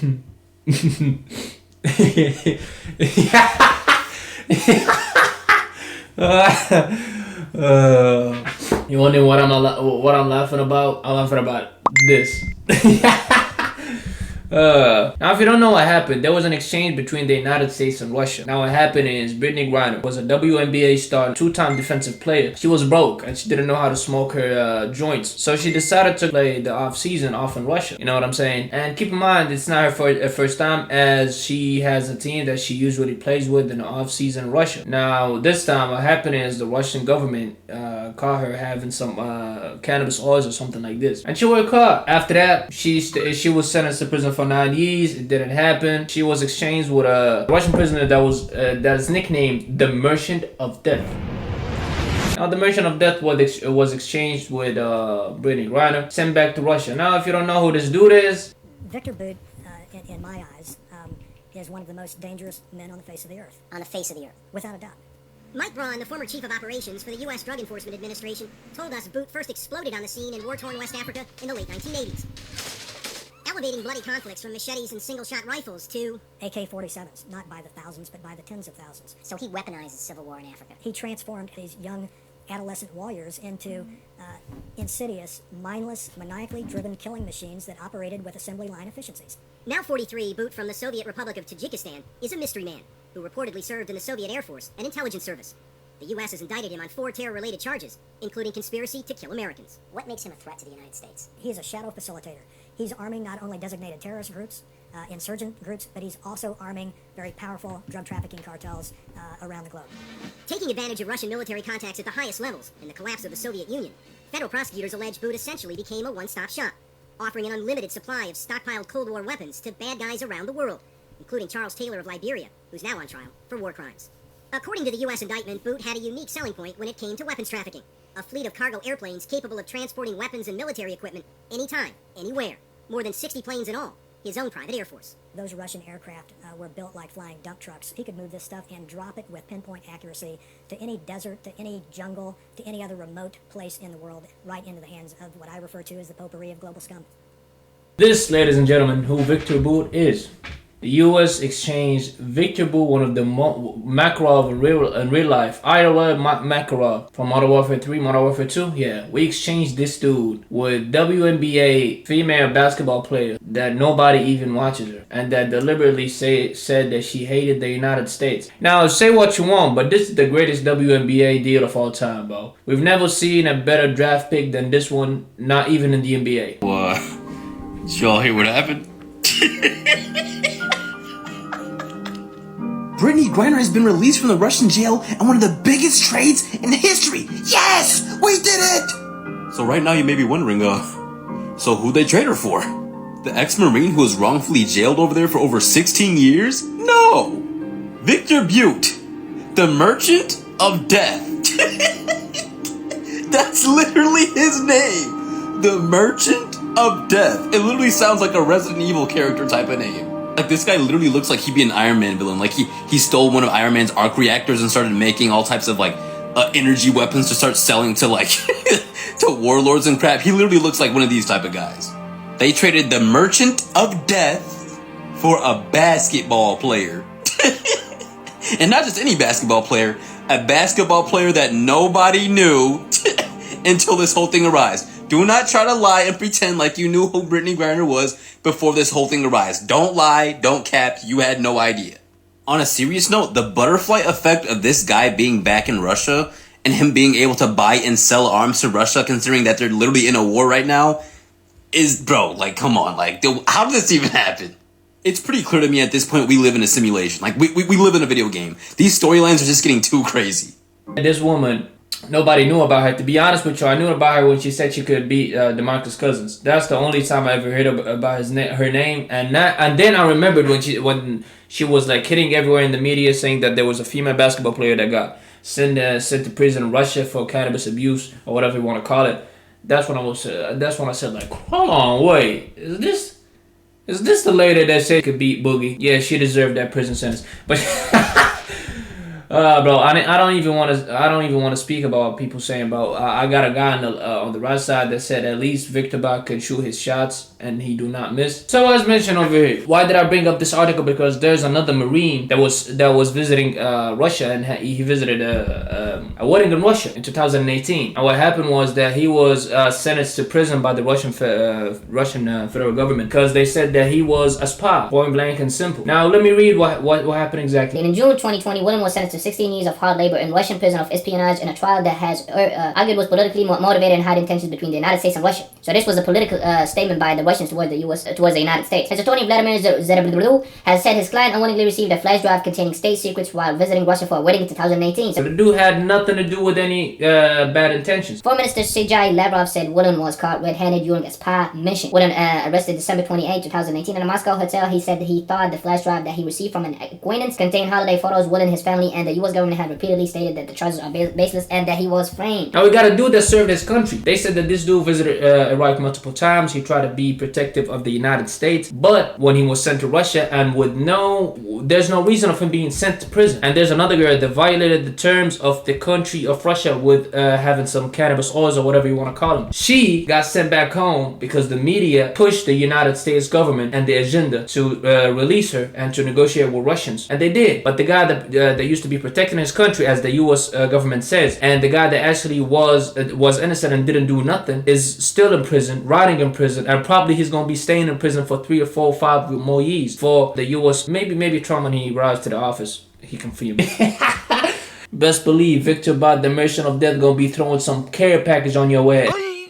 You wondering what I'm laughing about? I'm laughing about this. Now, if you don't know what happened, there was an exchange between the United States and Russia. Now, what happened is Brittany Griner was a WNBA star, two-time defensive player. She was broke and she didn't know how to smoke her joints, so she decided to play the off-season off in Russia. You know what I'm saying? And keep in mind, it's not her first time, as she has a team that she usually plays with in the off-season in Russia. Now, this time, what happened is the Russian government caught her having some cannabis oils or something like this, and she was caught. After that, she was sentenced to prison for 9 years. It didn't happen. She was exchanged with a Russian prisoner that is nicknamed the Merchant of Death. Now, the Merchant of Death was exchanged with Brittany Griner, sent back to Russia. Now, if you don't know who this dude is, Victor Boot, in my eyes, is one of the most dangerous men on the face of the earth. On the face of the earth. Without a doubt. Mike Braun, the former chief of operations for the U.S. Drug Enforcement Administration, told us Boot first exploded on the scene in war-torn West Africa in the late 1980s. Elevating bloody conflicts from machetes and single-shot rifles to AK-47s, not by the thousands, but by the tens of thousands. So he weaponized the civil war in Africa. He transformed these young adolescent warriors into insidious, mindless, maniacally driven killing machines that operated with assembly line efficiencies. Now 43, Boot from the Soviet Republic of Tajikistan is a mystery man who reportedly served in the Soviet Air Force and Intelligence Service. The U.S. has indicted him on 4 terror-related charges, including conspiracy to kill Americans. What makes him a threat to the United States? He is a shadow facilitator. He's arming not only designated terrorist groups, insurgent groups, but he's also arming very powerful drug trafficking cartels around the globe. Taking advantage of Russian military contacts at the highest levels and the collapse of the Soviet Union, federal prosecutors allege Boot essentially became a one-stop shop, offering an unlimited supply of stockpiled Cold War weapons to bad guys around the world, including Charles Taylor of Liberia, who's now on trial for war crimes. According to the U.S. indictment, Boot had a unique selling point when it came to weapons trafficking, a fleet of cargo airplanes capable of transporting weapons and military equipment anytime, anywhere. More than 60 planes in all, his own private air force. Those Russian aircraft were built like flying dump trucks. He could move this stuff and drop it with pinpoint accuracy to any desert, to any jungle, to any other remote place in the world, right into the hands of what I refer to as the potpourri of global scum. this, ladies and gentlemen, who Victor Boot is. The U.S. exchanged Victor Boot, one of the Makarov in real life. Ira Makarov from Modern Warfare 3, Modern Warfare 2. Yeah, we exchanged this dude with WNBA female basketball player that nobody even watches her, and that deliberately said that she hated the United States. Now, say what you want, but this is the greatest WNBA deal of all time, bro. We've never seen a better draft pick than this one, not even in the NBA. Did y'all hear what happened? Brittany Griner has been released from the Russian jail and one of the biggest trades in history. Yes! We did it! So right now you may be wondering, so who'd they trade her for? The ex-Marine who was wrongfully jailed over there for over 16 years? No! Victor Butte, the Merchant of Death. That's literally his name. The Merchant of Death. It literally sounds like a Resident Evil character type of name. Like, this guy literally looks like he'd be an Iron Man villain. Like, he stole one of Iron Man's arc reactors and started making all types of, like, energy weapons to start selling to, like, to warlords and crap. He literally looks like one of these type of guys. They traded the Merchant of Death for a basketball player. And not just any basketball player, a basketball player that nobody knew until this whole thing arose. Do not try to lie and pretend like you knew who Brittany Griner was before this whole thing arose. Don't lie, don't cap, you had no idea. On a serious note, the butterfly effect of this guy being back in Russia and him being able to buy and sell arms to Russia, considering that they're literally in a war right now, is, bro, like, come on, like, how did this even happen? It's pretty clear to me at this point we live in a simulation. Like, we live in a video game. These storylines are just getting too crazy. This woman, nobody knew about her. To be honest with you, I knew about her when she said she could beat DeMarcus Cousins. That's the only time I ever heard about her name. And then I remembered when she was like hitting everywhere in the media saying that there was a female basketball player that got sent to prison in Russia for cannabis abuse or whatever you want to call it. That's when I said, like, hold on, wait, is this the lady that said could beat Boogie? Yeah, she deserved that prison sentence. But Bro, I don't even want to. I don't even want to speak about what people saying about. I got a guy on the right side that said at least Wnba can shoot his shots and he do not miss. So as mentioned over here, why did I bring up this article? Because there's another Marine that was visiting Russia, and he visited a wedding in Russia in 2018. And what happened was that he was sentenced to prison by the Russian federal government because they said that he was a spy, point blank and simple. Now let me read what happened exactly. In June 2020, William was sentenced to 16 years of hard labor in Russian prison of espionage in a trial that has argued was politically motivated and hiding tensions between the United States and Russia. So this was a political statement by the Russians towards the United States. His attorney Vladimir Zerebru has said his client unwittingly received a flash drive containing state secrets while visiting Russia for a wedding in 2018. So the dude had nothing to do with any bad intentions. Foreign Minister Sergei Lavrov said William was caught red-handed during a spy mission. William arrested December 28, 2018 in a Moscow hotel. He said that he thought the flash drive that he received from an acquaintance contained holiday photos William, his family, and the U.S. government had repeatedly stated that the charges are baseless and that he was framed. Now we got a dude that served his country. They said that this dude visited Iraq multiple times. He tried to be protective of the United States, but when he was sent to Russia and there's no reason of him being sent to prison. And there's another girl that violated the terms of the country of Russia with having some cannabis oils or whatever you want to call them. She got sent back home because the media pushed the United States government and the agenda to release her and to negotiate with Russians, and they did. But the guy that used to be protecting his country, as the U.S. government says, and the guy that actually was innocent and didn't do nothing, is still in prison, rotting in prison, and probably he's gonna be staying in prison for 3 or 4 or 5 more years for the U.S. Maybe Trump, when he arrives to the office, he can free him. Best believe Wnba, the merchant of death, gonna be throwing some care package on your ass.